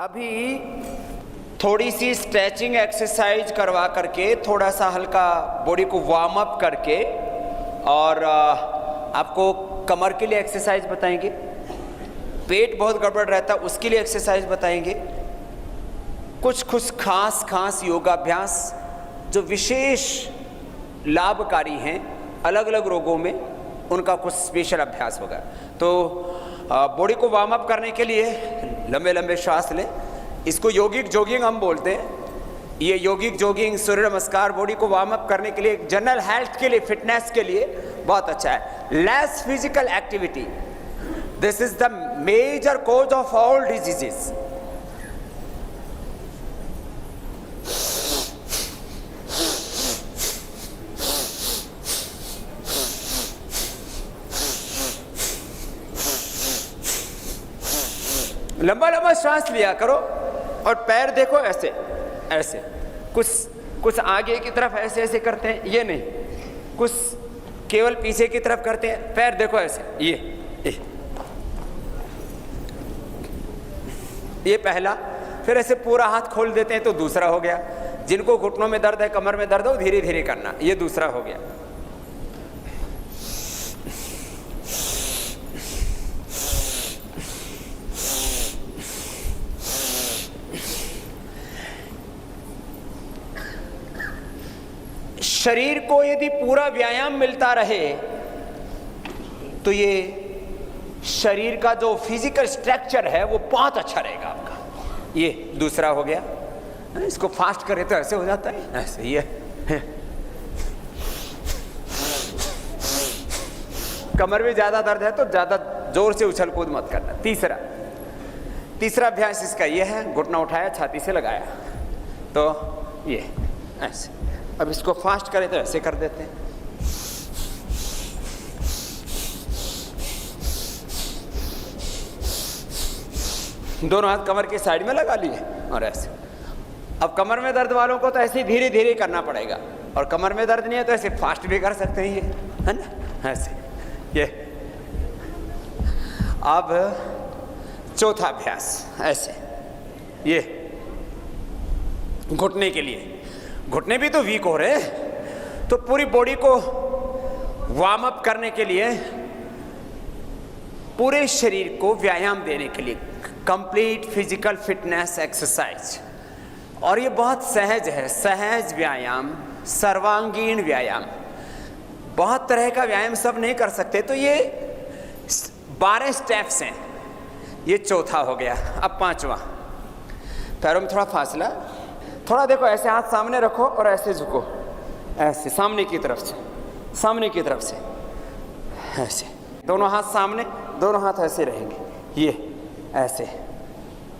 अभी थोड़ी सी stretching exercise करवा करके, थोड़ा सा हल्का बॉडी को वार्म अप करके, और आपको कमर के लिए एक्सरसाइज बताएंगे, पेट बहुत गड़बड़ रहता है उसके लिए एक्सरसाइज बताएंगे, कुछ खास योगाभ्यास जो विशेष लाभकारी हैं अलग अलग रोगों में, उनका कुछ स्पेशल अभ्यास होगा। तो बॉडी को वार्म अप करने के लिए लंबे लंबे श्वास लें। इसको योगिक जॉगिंग हम बोलते हैं। ये योगिक जॉगिंग, सूर्य नमस्कार बॉडी को वार्म अप करने के लिए, जनरल हेल्थ के लिए, फिटनेस के लिए बहुत अच्छा है। Less physical activity, this is the major cause of all diseases. लंबा लंबा श्वास लिया करो और पैर देखो ऐसे ऐसे, कुछ आगे की तरफ ऐसे ऐसे करते हैं, ये नहीं, कुछ केवल पीछे की तरफ करते हैं। पैर देखो ऐसे, ये पहला। फिर ऐसे पूरा हाथ खोल देते हैं तो दूसरा हो गया। जिनको घुटनों में दर्द है, कमर में दर्द हो, धीरे धीरे करना, ये दूसरा हो गया। शरीर को यदि पूरा व्यायाम मिलता रहे तो ये शरीर का जो फिजिकल स्ट्रक्चर है वो बहुत अच्छा रहेगा आपका। ये दूसरा हो गया। इसको फास्ट करें तो ऐसे हो जाता है, ऐसे ही है। कमर में ज्यादा दर्द है तो ज्यादा जोर से उछल कूद मत करना। तीसरा अभ्यास इसका ये है, घुटना उठाया, छाती से लगाया, तो ये ऐसे। अब इसको फास्ट करें तो ऐसे कर देते हैं। दोनों हाथ कमर की साइड में लगा लिए और ऐसे। अब कमर में दर्द वालों को तो ऐसे धीरे धीरे करना पड़ेगा, और कमर में दर्द नहीं है तो ऐसे फास्ट भी कर सकते हैं, ये है ना, ऐसे ये। अब चौथा अभ्यास ऐसे, ये घुटने के लिए। घुटने भी तो वीक हो रहे हैं, तो पूरी बॉडी को वार्म अप करने के लिए, पूरे शरीर को व्यायाम देने के लिए, कंप्लीट फिजिकल फिटनेस एक्सरसाइज। और ये बहुत सहज है, सहज व्यायाम, सर्वांगीण व्यायाम। बहुत तरह का व्यायाम सब नहीं कर सकते, तो ये 12 स्टेप्स हैं। ये चौथा हो गया। अब पांचवा, पैरों में थोड़ा फासला, थोड़ा देखो, ऐसे हाथ सामने रखो और ऐसे झुको, ऐसे सामने की तरफ से, सामने की तरफ से ऐसे। दोनों हाथ सामने, दोनों हाथ ऐसे रहेंगे, ये ऐसे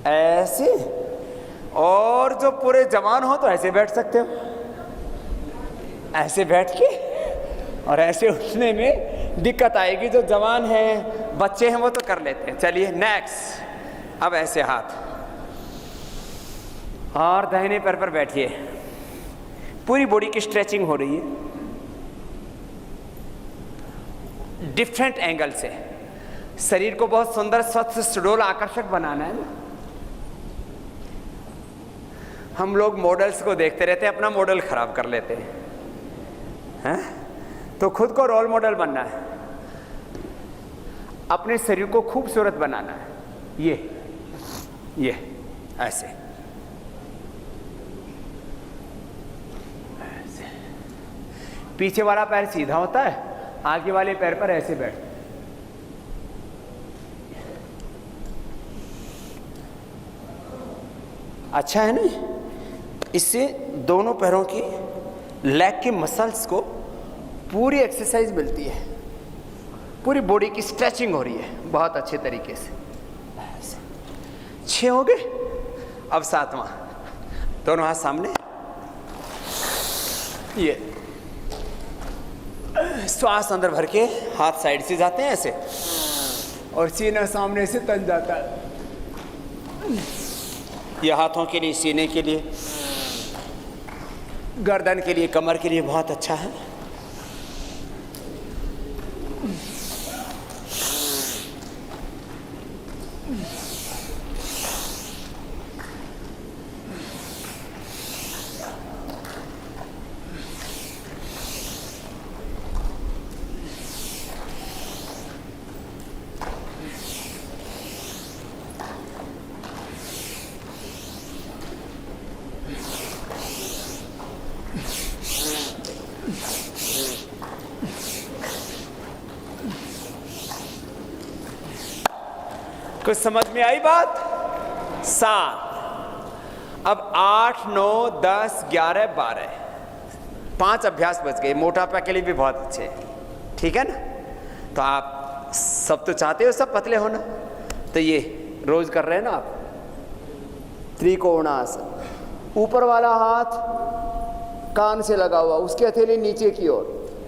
ऐसे। और जो पूरे जवान हो तो ऐसे बैठ सकते हो, ऐसे बैठ के, और ऐसे उठने में दिक्कत आएगी। जो जवान है, बच्चे हैं, वो तो कर लेते हैं। चलिए नेक्स्ट। अब ऐसे हाथ, और दाहिने पैर पर बैठिए। पूरी बॉडी की स्ट्रेचिंग हो रही है डिफरेंट एंगल से। शरीर को बहुत सुंदर, स्वच्छ, सुडौल, आकर्षक बनाना है ना। हम लोग मॉडल्स को देखते रहते हैं, अपना मॉडल खराब कर लेते हैं। तो खुद को रोल मॉडल बनना है, अपने शरीर को खूबसूरत बनाना है। ये ऐसे पीछे वाला पैर सीधा होता है, आगे वाले पैर पर ऐसे बैठ। अच्छा है ना। इससे दोनों पैरों की लेग के मसल्स को पूरी एक्सरसाइज मिलती है, पूरी बॉडी की स्ट्रेचिंग हो रही है बहुत अच्छे तरीके से। 6 हो गए। अब 7वां, दोनों हाथ सामने, ये श्वास अंदर भर के हाथ साइड से जाते हैं ऐसे, और सीना सामने से तन जाता है। ये हाथों के लिए, सीने के लिए, गर्दन के लिए, कमर के लिए बहुत अच्छा है। कुछ समझ में आई बात? 7, अब 8, 9, 10, 11, 12, 5 अभ्यास बच गए, मोटापा के लिए भी बहुत अच्छे, ठीक है ना? तो आप सब तो चाहते हो सब पतले होना, तो ये रोज कर रहे हैं ना आप। त्रिकोणासन, ऊपर वाला हाथ कान से लगा हुआ, उसकी हथेली नीचे की ओर,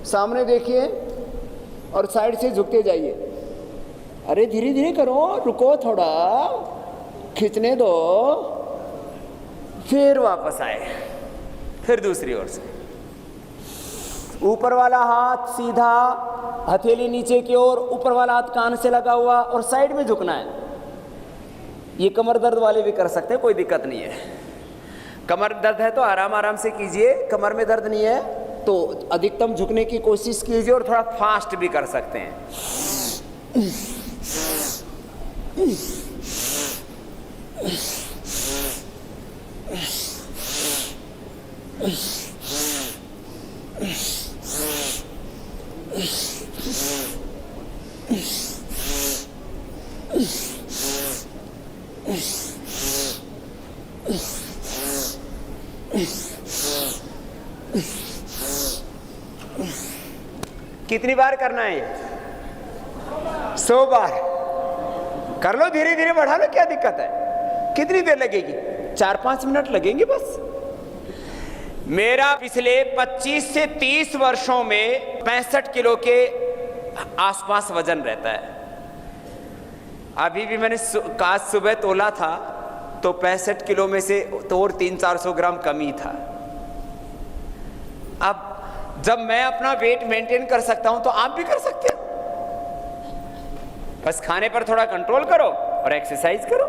सामने देखिए और साइड से झुकते जाइए। अरे धीरे धीरे करो, रुको थोड़ा, खींचने दो, फिर वापस आए, फिर दूसरी ओर से। ऊपर वाला हाथ सीधा, हथेली नीचे की ओर, ऊपर वाला हाथ कान से लगा हुआ और साइड में झुकना है। ये कमर दर्द वाले भी कर सकते हैं, कोई दिक्कत नहीं है। कमर दर्द है तो आराम आराम से कीजिए, कमर में दर्द नहीं है तो अधिकतम झुकने की कोशिश कीजिए और थोड़ा फास्ट भी कर सकते हैं। कितनी बार करना है ये? 100 बार कर लो, धीरे धीरे बढ़ा लो, क्या दिक्कत है? कितनी देर लगेगी? 4-5 मिनट लगेंगे बस। मेरा पिछले 25 से 30 वर्षों में 65 किलो के आसपास वजन रहता है। अभी भी मैंने आज सुबह तोला था तो 65 किलो में से तो और 300-400 ग्राम कमी था। अब जब मैं अपना वेट मेंटेन कर सकता हूं तो आप भी कर सकते हो। बस खाने पर थोड़ा कंट्रोल करो और एक्सरसाइज करो।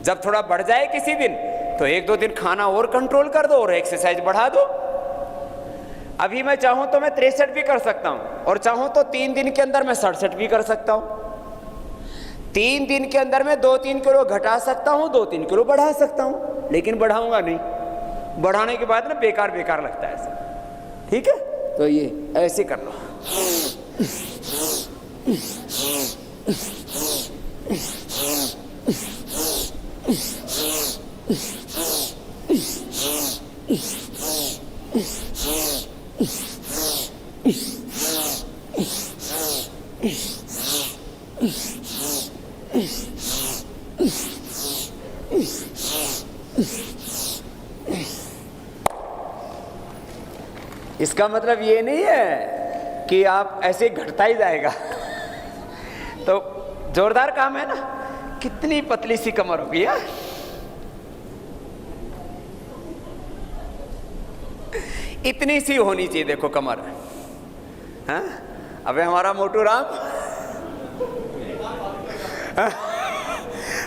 जब थोड़ा बढ़ जाए किसी दिन तो 1-2 दिन खाना और कंट्रोल कर दो और एक्सरसाइज बढ़ा दो। अभी मैं चाहूं तो मैं 63 भी कर सकता हूं और चाहूं तो 3 दिन के अंदर मैं 67 भी कर सकता हूं। 3 दिन के अंदर मैं 2-3 किलो घटा सकता हूं, 2-3 किलो बढ़ा सकता हूं, लेकिन बढ़ाऊंगा नहीं। बढ़ाने के बाद ना बेकार बेकार लगता है ऐसा, ठीक है? तो ये ऐसे कर लो। इसका मतलब ये नहीं है कि आप ऐसे घटता ही जाएगा। तो जोरदार काम है ना। कितनी पतली सी कमर होगी यार। इतनी सी होनी चाहिए, देखो कमर। हाँ? अबे हमारा मोटू राम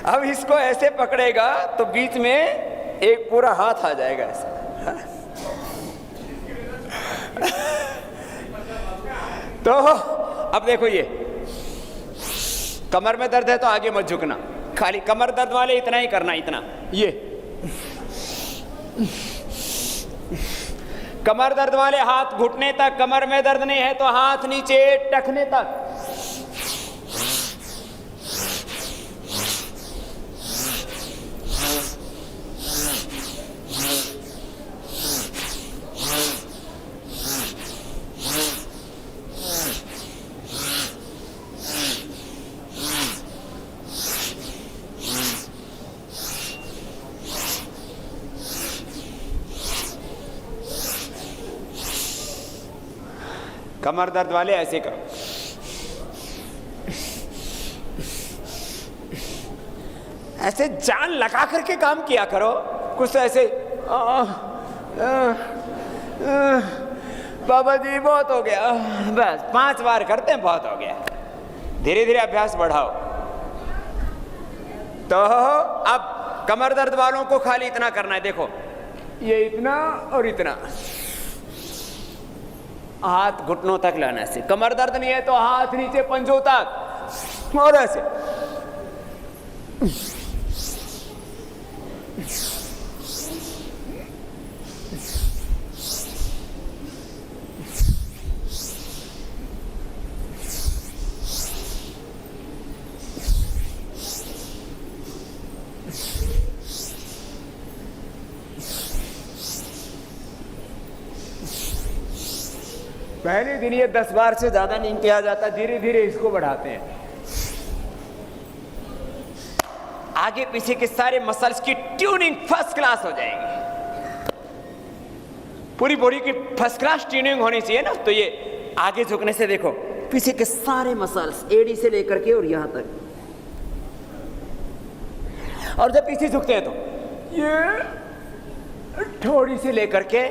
अब इसको ऐसे पकड़ेगा तो बीच में एक पूरा हाथ आ जाएगा ऐसे। तो अब देखो, ये कमर में दर्द है तो आगे मत झुकना, खाली कमर दर्द वाले इतना ही करना, इतना। ये कमर दर्द वाले हाथ घुटने तक, कमर में दर्द नहीं है तो हाथ नीचे टखने तक। कमर दर्द वाले ऐसे करो। ऐसे जान लगा करके काम किया करो, कुछ तो ऐसे बाबा जी बहुत हो गया, बस 5 बार करते हैं, बहुत हो गया। धीरे धीरे अभ्यास बढ़ाओ। तो अब कमर दर्द वालों को खाली इतना करना है, देखो ये इतना और इतना, हाथ घुटनों तक लाना से। कमर दर्द नहीं है तो हाथ नीचे पंजों तक और ऐसे। पहले दिन ये 10 बार से ज्यादा नहीं किया जाता, धीरे धीरे इसको बढ़ाते हैं। आगे पीछे के सारे मसल्स की ट्यूनिंग फर्स्ट क्लास हो जाएगी। पूरी बॉडी की फर्स्ट क्लास ट्यूनिंग होनी चाहिए ना। तो ये आगे झुकने से देखो पीछे के सारे मसल्स एडी से लेकर के और यहां तक, और जब पीछे झुकते हैं तो ये थोड़ी से लेकर के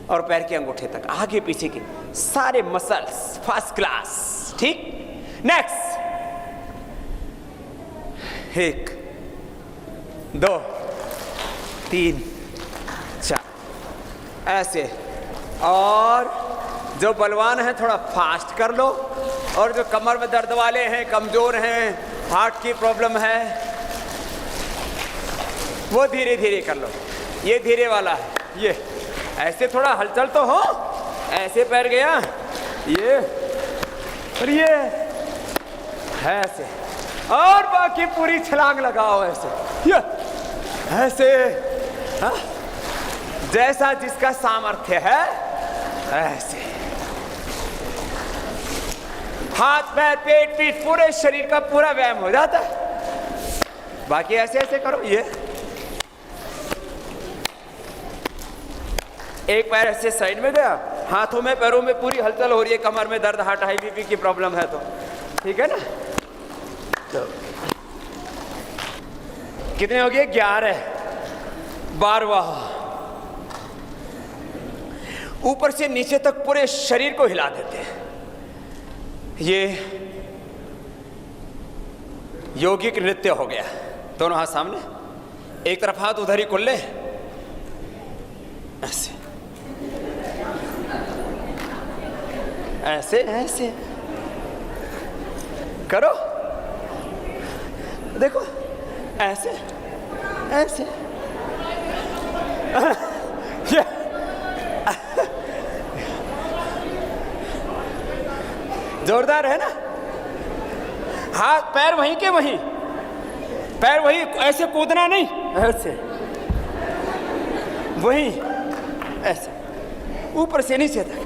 और पैर के अंगूठे तक, आगे पीछे के सारे मसल्स फर्स्ट क्लास। ठीक, नेक्स्ट 1 2 3 4 ऐसे। और जो बलवान है थोड़ा फास्ट कर लो, और जो कमर में दर्द वाले हैं, कमजोर हैं, हार्ट की प्रॉब्लम है, वो धीरे धीरे कर लो। ये धीरे वाला है, ये ऐसे थोड़ा हलचल तो हो, ऐसे पैर गया ये, और ये ऐसे, और बाकी पूरी छलांग लगाओ ऐसे, ये ऐसे। हाँ? जैसा जिसका सामर्थ्य है ऐसे। हाथ पैर पेट पीठ पूरे शरीर का पूरा व्यायाम हो जाता है। बाकी ऐसे ऐसे करो। ये एक पैर ऐसे साइड में गया, हाथों में पैरों में पूरी हलचल हो रही है, कमर में दर्द, हार्ट हाई बीपी की प्रॉब्लम है तो ठीक है ना। तो कितने हो गए? 11। 12वां, ऊपर से नीचे तक पूरे शरीर को हिला देते हैं। ये यौगिक नृत्य हो गया। दोनों हाथ सामने, एक तरफ हाथ उधर ही खुल ले, ऐसे ऐसे ऐसे करो। देखो ऐसे ऐसे जोरदार है ना। हाथ पैर वहीं के वहीं, पैर वहीं, ऐसे कूदना नहीं, ऐसे वहीं, ऐसे ऊपर से नीचे तक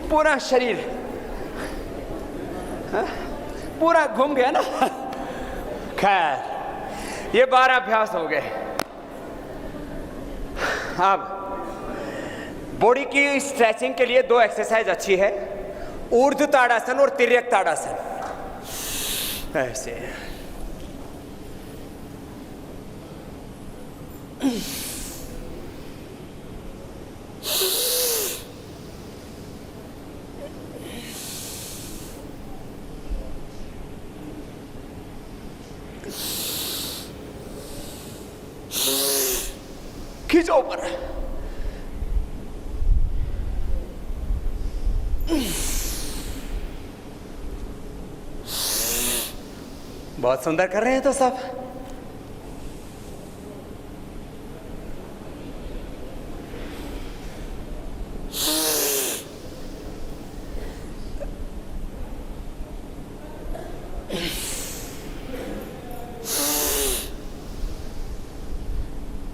पूरा शरीर। हाँ? पूरा घूम गया ना। खैर ये 12 अभ्यास हो गए। अब बॉडी की स्ट्रेचिंग के लिए 2 एक्सरसाइज अच्छी है, ऊर्ध्व ताड़ासन और तिर्यक ताड़ासन। ऐसे खींचो ऊपर। बहुत सुंदर कर रहे हैं तो सब।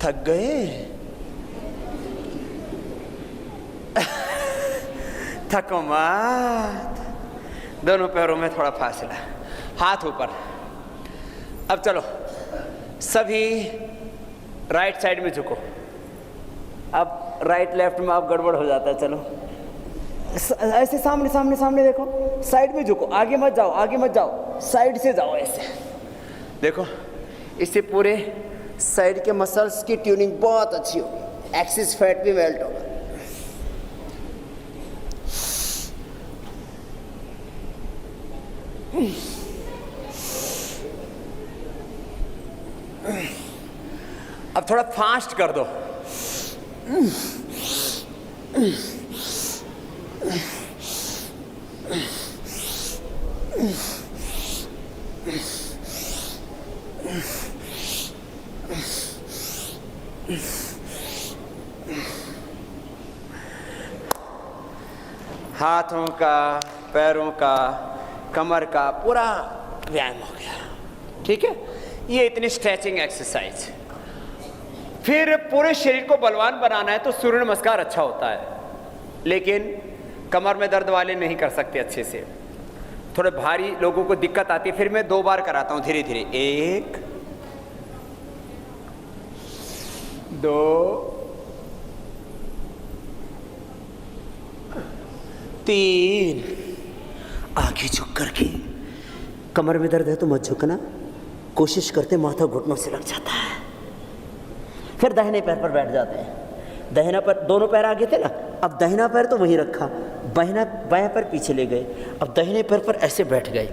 थक गए? थको मत। दोनों पैरों में थोड़ा फासला, हाथ ऊपर। अब चलो सभी राइट साइड में झुको। अब राइट लेफ्ट में आप गड़बड़ हो जाता है। चलो ऐसे सामने सामने सामने देखो, साइड में झुको, आगे मत जाओ, आगे मत जाओ, साइड से जाओ ऐसे। देखो इससे पूरे साइड के मसल्स की ट्यूनिंग बहुत अच्छी होगी, एक्सिस फैट भी मेल्ट होगा। अब थोड़ा फास्ट कर दो। हाथों का, पैरों का, कमर का पूरा व्यायाम हो गया। ठीक है, ये इतनी स्ट्रेचिंग एक्सरसाइज। फिर पूरे शरीर को बलवान बनाना है तो सूर्य नमस्कार अच्छा होता है। लेकिन कमर में दर्द वाले नहीं कर सकते अच्छे से, थोड़े भारी लोगों को दिक्कत आती है। फिर मैं 2 बार कराता हूं धीरे धीरे, 1 2 3। आगे झुक करके, कमर में दर्द है तो मत झुकना, कोशिश करते माथा घुटनों से लग जाता है। फिर दाहिने पैर पर बैठ जाते हैं। दाहिना पैर, दोनों पैर आगे थे ना, अब दाहिना पैर तो वहीं रखा, बायां पैर पीछे ले गए, अब दाहिने पैर पर ऐसे बैठ गए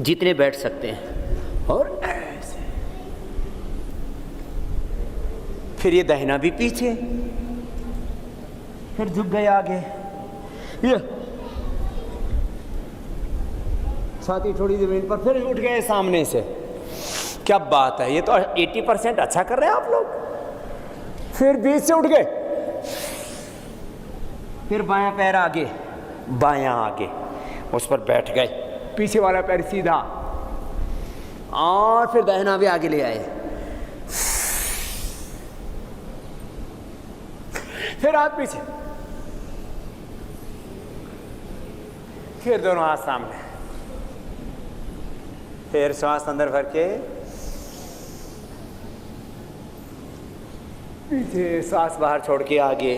जितने बैठ सकते हैं, और ऐसे। फिर ये दाहिना भी पीछे, फिर झुक गए आगे, ये छाती थोड़ी जमीन पर, फिर उठ गए सामने से। क्या बात है, ये तो 80% अच्छा कर रहे हैं आप लोग। फिर बीच से उठ गए, फिर बायां पैर आगे, बायां आगे, उस पर बैठ गए, पीछे वाला पैर सीधा, और फिर दाहिना भी आगे ले आए, फिर हाथ पीछे, फिर दोनों हाथ सामने, फिर श्वास अंदर भर के पीछे, श्वास बाहर छोड़ के आगे,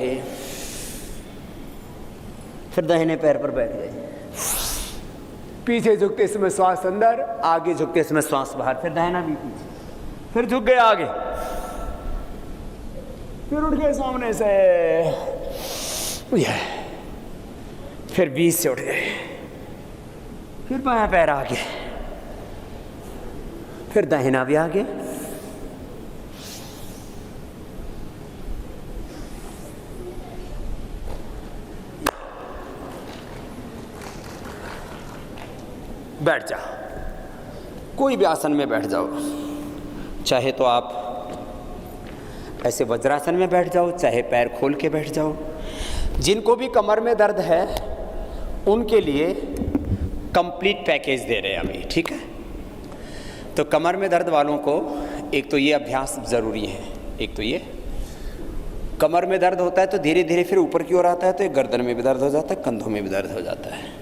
फिर दाहिने पैर पर बैठ गए, पीछे झुकते समय श्वास अंदर, आगे झुकते समय श्वास बाहर, फिर दाहिना भी पीछे, फिर झुक गए आगे, फिर उठ गए सामने से, फिर बीच से उठ गए, फिर बायां पैर आगे, फिर दाहिना भी आगे, बैठ जाओ, कोई भी आसन में बैठ जाओ, चाहे तो आप ऐसे वज्रासन में बैठ जाओ, चाहे पैर खोल के बैठ जाओ। जिनको भी कमर में दर्द है उनके लिए कंप्लीट पैकेज दे रहे हैं अभी, ठीक है। तो कमर में दर्द वालों को एक तो ये अभ्यास ज़रूरी है, एक तो ये कमर में दर्द होता है तो धीरे धीरे फिर ऊपर की ओर आता है, तो एक गर्दन में भी दर्द हो जाता है, कंधों में भी दर्द हो जाता है।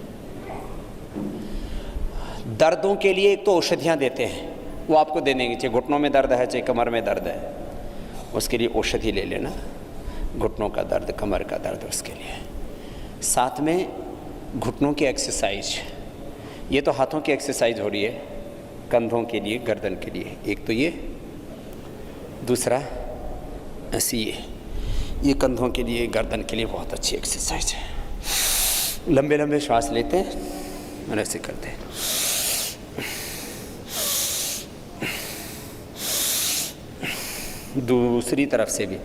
दर्दों के लिए एक तो औषधियाँ देते हैं, वो आपको दे देंगे, चाहे घुटनों में दर्द है चाहे कमर में दर्द है, उसके लिए औषधि ले लेना, घुटनों का दर्द, कमर का दर्द, उसके लिए। साथ में घुटनों की एक्सरसाइज, ये तो हाथों की एक्सरसाइज हो रही है, कंधों के लिए, गर्दन के लिए, एक तो ये, दूसरा ऐसी ये कंधों के लिए, गर्दन के लिए बहुत अच्छी एक्सरसाइज है। लंबे लंबे श्वास लेते हैं और ऐसे करते हैं, दूसरी तरफ से भी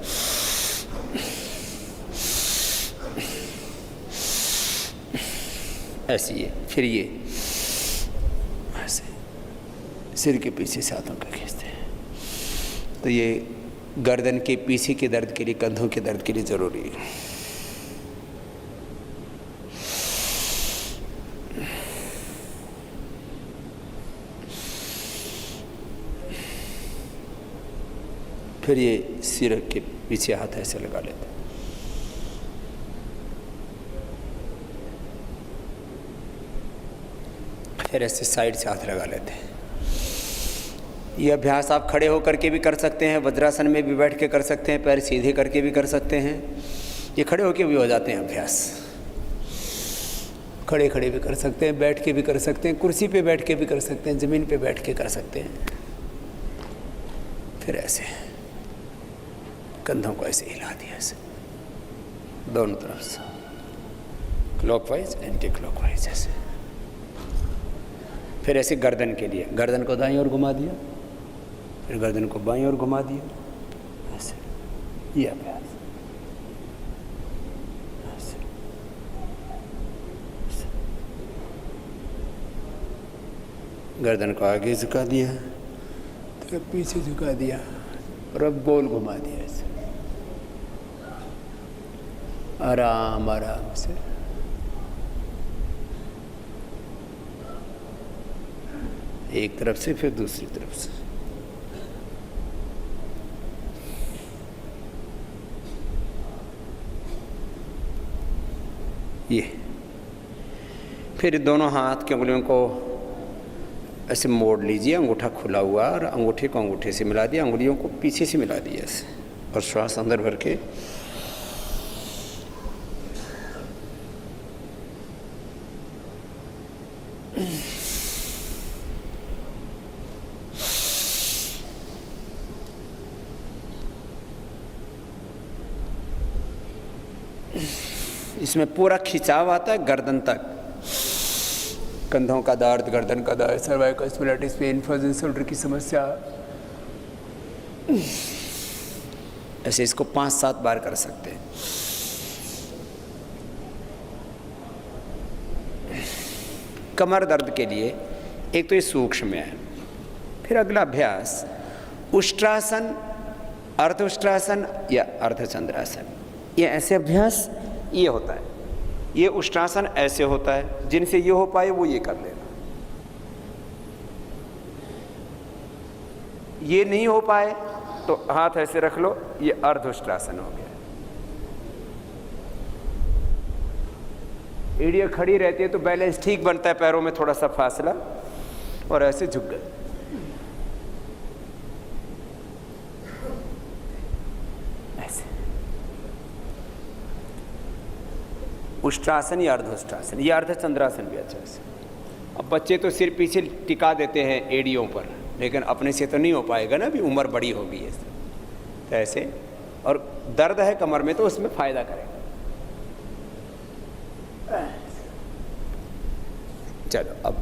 ऐसी है, फिर ये ऐसे सिर के पीछे से हाथों का खींचते हैं। तो ये गर्दन के पीछे के दर्द के लिए, कंधों के दर्द के लिए ज़रूरी है। फिर ये सिर के पीछे हाथ ऐसे लगा लेते हैं। फिर ऐसे साइड से हाथ लगा लेते हैं। ये अभ्यास आप खड़े होकर के भी कर सकते हैं, वज्रासन में भी बैठ के कर सकते हैं, पैर सीधे करके भी कर सकते हैं, ये खड़े होकर भी हो जाते हैं अभ्यास। खड़े खड़े भी कर सकते हैं, बैठ के भी कर सकते हैं, कुर्सी पे बैठ के भी कर सकते हैं, ज़मीन पे बैठ के कर सकते हैं। फिर ऐसे कंधों को ऐसे हिला दिया, ऐसे दोनों तरफ से, क्लॉकवाइज एंटी क्लॉकवाइज ऐसे। फिर ऐसे गर्दन के लिए, गर्दन को दाईं ओर घुमा दिया, फिर गर्दन को बाईं ओर घुमा दिया, ऐसे। ये अभ्यास ऐसे। गर्दन को आगे झुका दिया, तो पीछे झुका दिया, और अब गोल घुमा दिया ऐसे, आराम आराम से। एक तरफ से फिर दूसरी तरफ से। ये। फिर दोनों हाथ की उंगलियों को ऐसे मोड़ लीजिए, अंगूठा खुला हुआ और अंगूठे को अंगूठे से मिला दिया, अंगुलियों को पीछे से मिला दिया ऐसे, और श्वास अंदर भर के इसमें पूरा खिंचाव आता है गर्दन तक, कंधों का दर्द, गर्दन का दर्द, cervical spondylitis pain, frozen shoulder की समस्या, ऐसे इसको 5-7 बार कर सकते हैं। कमर दर्द के लिए एक तो ये सूक्ष्म है। फिर अगला अभ्यास उष्ट्रासन, अर्ध उष्ट्रासन या अर्धचंद्रासन। ये ऐसे अभ्यास ये होता है, ये उष्ट्रासन ऐसे होता है, जिनसे ये हो पाए वो ये कर लेना, ये नहीं हो पाए तो हाथ ऐसे रख लो, ये अर्ध उष्ट्रासन हो गया। एड़ियाँ खड़ी रहती है तो बैलेंस ठीक बनता है, पैरों में थोड़ा सा फासला, और ऐसे झुक गए। ऐसे उष्ट्रासन या अर्धउष्ट्रासन, या अर्धचंद्रासन भी अच्छा है। अब बच्चे तो सिर पीछे टिका देते हैं एड़ियों पर, लेकिन अपने से तो नहीं हो पाएगा ना, भी उम्र बड़ी होगी ऐसे, तो ऐसे। और दर्द है कमर में तो उसमें फायदा करेगा। चलो अब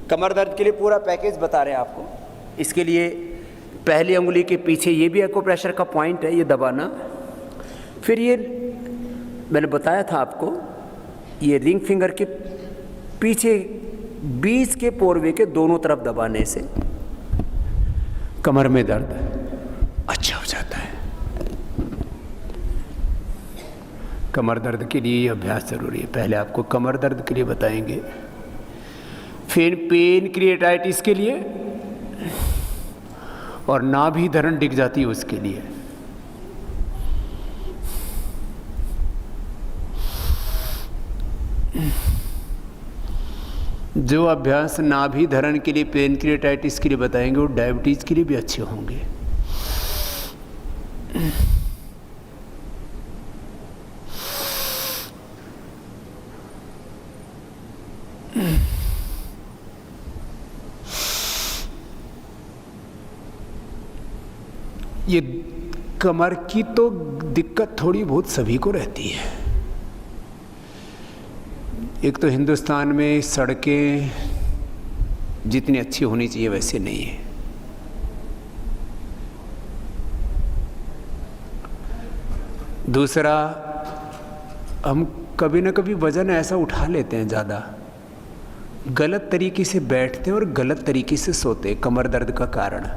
कमर दर्द के लिए पूरा पैकेज बता रहे हैं आपको। इसके लिए पहली अंगुली के पीछे ये भी एक्यूप्रेशर का पॉइंट है, ये दबाना। फिर ये मैंने बताया था आपको, ये रिंग फिंगर के पीछे बीच के पोरवे के दोनों तरफ दबाने से कमर में दर्द अच्छा हो जाता है। कमर दर्द के लिए ये अभ्यास जरूरी है। पहले आपको कमर दर्द के लिए बताएंगे, फिर पेन क्रिएटाइटिस के लिए, और नाभि धरण डिग जाती है उसके लिए। जो अभ्यास नाभि धरण के लिए, पेन क्रिएटाइटिस के लिए बताएंगे, वो डायबिटीज के लिए भी अच्छे होंगे। ये कमर की तो दिक्कत थोड़ी बहुत सभी को रहती है। एक तो हिंदुस्तान में सड़कें जितनी अच्छी होनी चाहिए वैसे नहीं है। दूसरा, हम कभी ना कभी वजन ऐसा उठा लेते हैं ज़्यादा, गलत तरीके से बैठते हैं और गलत तरीके से सोते हैं। कमर दर्द का कारण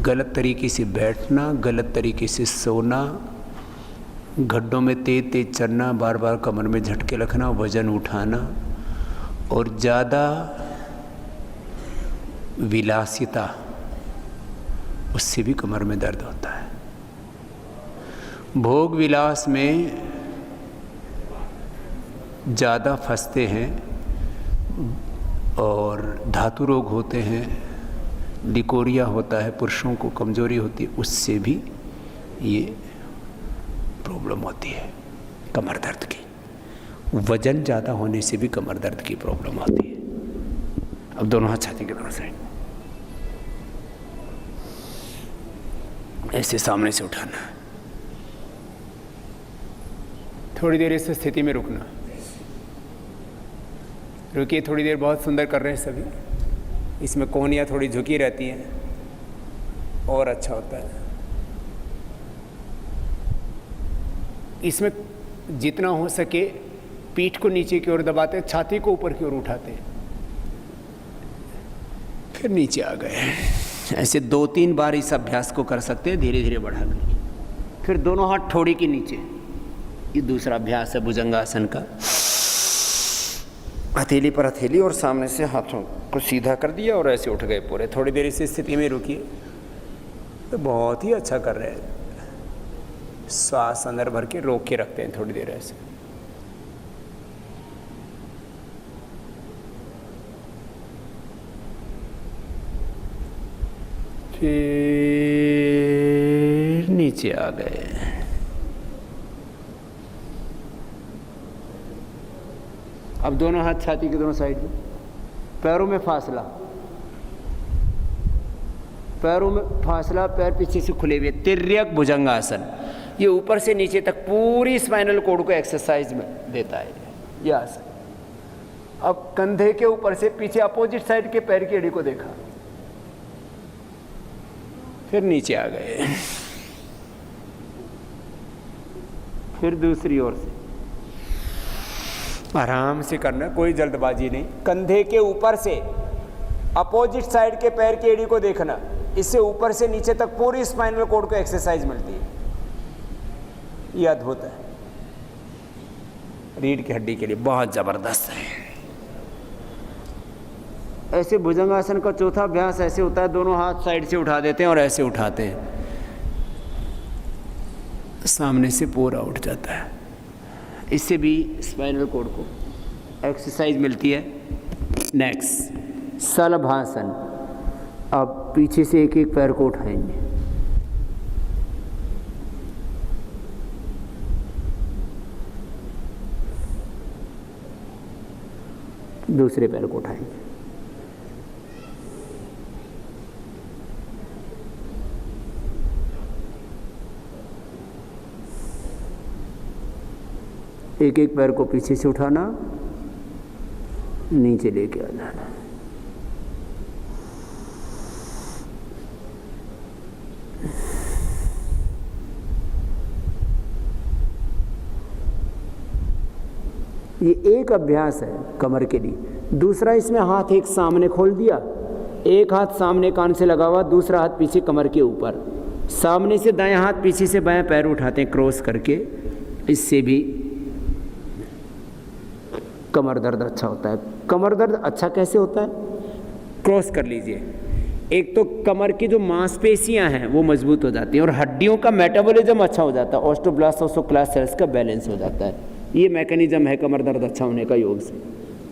गलत तरीके से बैठना, गलत तरीके से सोना, गड्ढों में तेज तेज चलना, बार बार कमर में झटके रखना, वजन उठाना, और ज़्यादा विलासिता, उससे भी कमर में दर्द होता है। भोग विलास में ज़्यादा फंसते हैं और धातु रोग होते हैं, लिकोरिया होता है, पुरुषों को कमजोरी होती है, उससे भी ये प्रॉब्लम होती है कमर दर्द की। वजन ज़्यादा होने से भी कमर दर्द की प्रॉब्लम होती है। अब दोनों हाथ छाती के दोनों साइड ऐसे सामने से उठाना है। थोड़ी देर इस स्थिति में रुकना। रुकिए थोड़ी देर, बहुत सुंदर कर रहे हैं सभी। इसमें कोहनियाँ थोड़ी झुकी रहती हैं और अच्छा होता है। इसमें जितना हो सके पीठ को नीचे की ओर दबाते हैं, छाती को ऊपर की ओर उठाते हैं, फिर नीचे आ गए। ऐसे 2-3 बार इस अभ्यास को कर सकते हैं, धीरे धीरे बढ़ा कर। फिर दोनों हाथ ठोड़ी के नीचे, ये दूसरा अभ्यास है भुजंगासन का। हथेली पर हथेली और सामने से हाथों को सीधा कर दिया और ऐसे उठ गए पूरे। थोड़ी देर इस स्थिति में रुकिए, तो बहुत ही अच्छा कर रहे हैं। श्वास अंदर भर के रोक के रखते हैं थोड़ी देर ऐसे। फिर नीचे आ गए। अब दोनों हाथ छाती के दोनों साइड में, पैरों में फासला, पैरों में फासला, पैर पीछे से खुले हुए, तिर्यक भुजंगासन। ये ऊपर से नीचे तक पूरी स्पाइनल कॉर्ड को एक्सरसाइज में देता है ये आसन। अब कंधे के ऊपर से पीछे अपोजिट साइड के पैर की एड़ी को देखा, फिर नीचे आ गए, फिर दूसरी ओर से आराम से करना, कोई जल्दबाजी नहीं। कंधे के ऊपर से अपोजिट साइड के पैर की एड़ी को देखना, इससे ऊपर से नीचे तक पूरी स्पाइनल कॉर्ड को एक्सरसाइज मिलती है। यह अद्भुत है, रीढ़ की हड्डी के लिए बहुत जबरदस्त है। ऐसे भुजंगासन का चौथा अभ्यास ऐसे होता है, दोनों हाथ साइड से उठा देते हैं और ऐसे उठाते हैं, सामने से पूरा उठ जाता है। इससे भी स्पाइनल कॉर्ड को एक्सरसाइज मिलती है। नेक्स्ट शलभासन। अब पीछे से एक एक पैर को उठाएंगे, दूसरे पैर को उठाएंगे, एक एक पैर को पीछे से उठाना, नीचे लेके आ जाना। ये एक अभ्यास है कमर के लिए। दूसरा, इसमें हाथ एक सामने खोल दिया, एक हाथ सामने कान से लगा हुआ, दूसरा हाथ पीछे कमर के ऊपर, सामने से दायां हाथ, पीछे से बायां पैर उठाते हैं क्रॉस करके। इससे भी कमर दर्द अच्छा होता है। कमर दर्द अच्छा कैसे होता है? क्रॉस कर लीजिए। एक तो कमर की जो मांसपेशियां हैं वो मजबूत हो जाती हैं और हड्डियों का मेटाबॉलिज्म अच्छा हो जाता है, ऑस्टोब्लास्ट ओस्टोक्लास्ट सेल्स का बैलेंस हो जाता है। ये मैकेनिज्म है कमर दर्द अच्छा होने का योग से।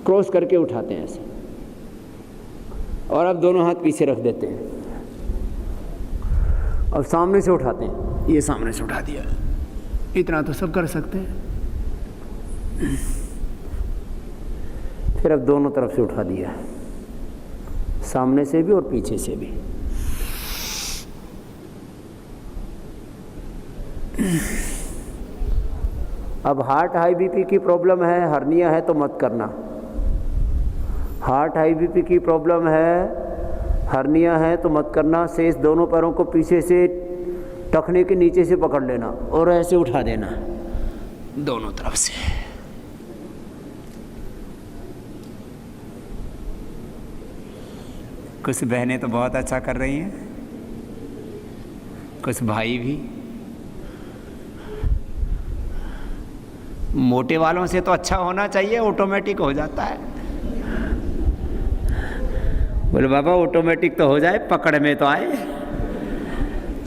क्रॉस करके उठाते हैं ऐसे, और अब दोनों हाथ पीछे रख देते हैं, अब सामने से उठाते हैं, ये सामने से उठा दिया। इतना तो सब कर सकते हैं। फिर अब दोनों तरफ से उठा दिया, सामने से भी और पीछे से भी। अब हार्ट हाई बीपी की प्रॉब्लम है, हर्निया है तो मत करना। हार्ट हाई बीपी की प्रॉब्लम है, हर्निया है तो मत करना। शेष दोनों पैरों को पीछे से टखने के नीचे से पकड़ लेना और ऐसे उठा देना दोनों तरफ से। कुछ बहनें तो बहुत अच्छा कर रही हैं, कुछ भाई भी। मोटे वालों से तो अच्छा होना चाहिए, ऑटोमेटिक हो जाता है। बोले बाबा ऑटोमेटिक तो हो जाए, पकड़ में तो आए।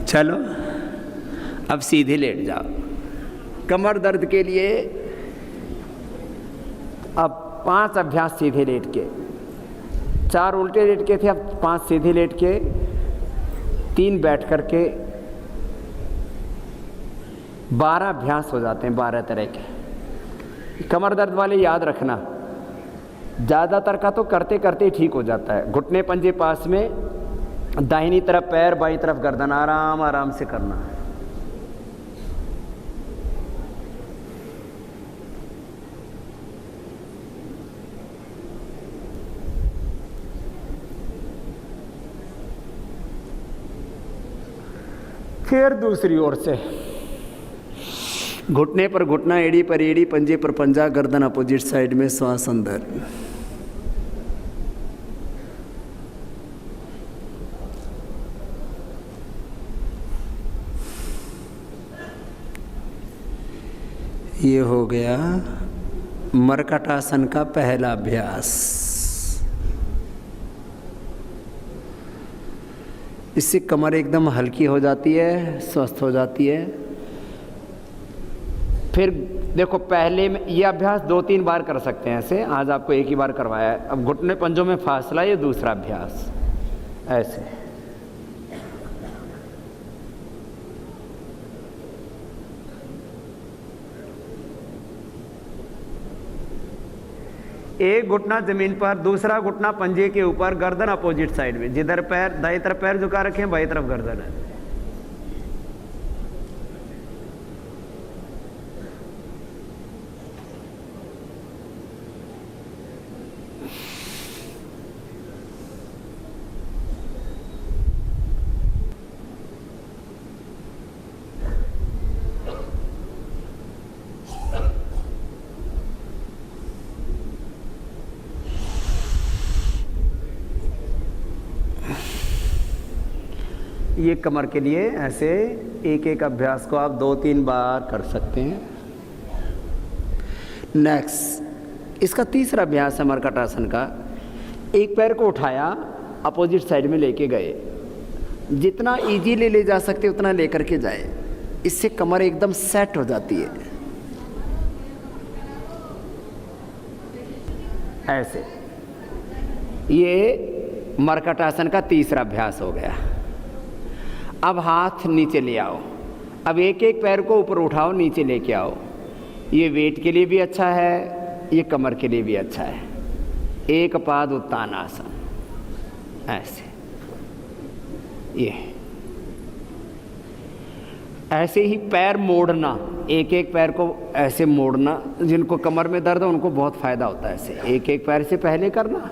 चलो अब सीधे लेट जाओ। कमर दर्द के लिए अब 5 अभ्यास सीधे लेट के, 4 उल्टे लेट के थे, अब 5 सीधे लेट के, 3 बैठ करके 12 अभ्यास हो जाते हैं, 12 तरह के। कमर दर्द वाले याद रखना, ज़्यादातर का तो करते करते ही ठीक हो जाता है। घुटने पंजे पास में, दाहिनी तरफ पैर, बाईं तरफ गर्दन, आराम आराम से करना है। फिर दूसरी ओर से घुटने पर घुटना, एड़ी पर एड़ी, पंजे पर पंजा, गर्दन अपोजिट साइड में, श्वास अंदर। ये हो गया मर्कटासन का पहला अभ्यास। इससे कमर एकदम हल्की हो जाती है, स्वस्थ हो जाती है। फिर देखो, पहले में ये अभ्यास 2-3 बार कर सकते हैं ऐसे, आज आपको एक ही बार करवाया है। अब घुटने पंजों में फासला, ये दूसरा अभ्यास। ऐसे एक घुटना जमीन पर, दूसरा घुटना पंजे के ऊपर, गर्दन अपोजिट साइड में, जिधर पैर दाएं तरफ पैर झुका रखें बाएं तरफ गर्दन है। ये कमर के लिए ऐसे एक एक अभ्यास को आप 2-3 बार कर सकते हैं। नेक्स्ट, इसका तीसरा अभ्यास है मर्कटासन का। एक पैर को उठाया, अपोजिट साइड में लेके गए, जितना इजीली ले जा सकते उतना लेकर के जाए, इससे कमर एकदम सेट हो जाती है। ऐसे ये मर्कटासन का तीसरा अभ्यास हो गया। अब हाथ नीचे ले आओ, अब एक एक पैर को ऊपर उठाओ, नीचे लेके आओ। ये वेट के लिए भी अच्छा है, ये कमर के लिए भी अच्छा है। एक पाद उत्तानासन, ऐसे ये ऐसे ही पैर मोड़ना, एक एक पैर को ऐसे मोड़ना। जिनको कमर में दर्द है उनको बहुत फायदा होता है। ऐसे एक एक पैर से पहले करना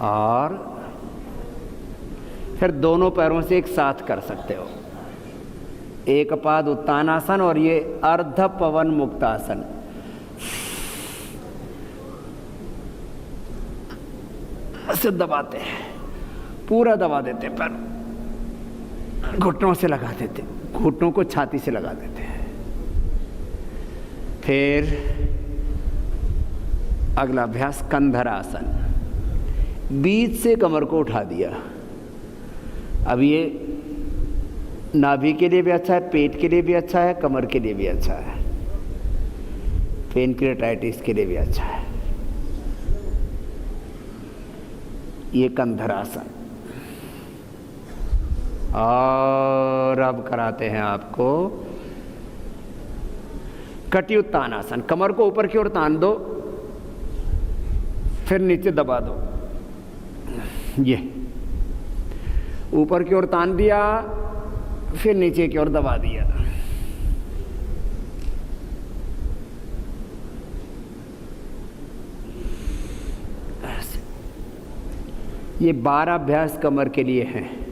और फिर दोनों पैरों से एक साथ कर सकते हो। एक पाद उत्तानासन और ये अर्ध पवन मुक्तासन। ऐसे दबाते हैं, पूरा दबा देते हैं, पैर घुटनों से लगा देते, घुटनों को छाती से लगा देते हैं। फिर अगला अभ्यास कंधरासन। बीच से कमर को उठा दिया। अब ये नाभि के लिए भी अच्छा है, पेट के लिए भी अच्छा है, कमर के लिए भी अच्छा है, पेनक्रियाटाइटिस के लिए भी अच्छा है। ये कंधरासन। और अब कराते हैं आपको कटियुत्तानासन। कमर को ऊपर की ओर तान दो, फिर नीचे दबा दो। ये ऊपर की ओर तान दिया, फिर नीचे की ओर दबा दिया। ऐसे ये 12 अभ्यास कमर के लिए हैं।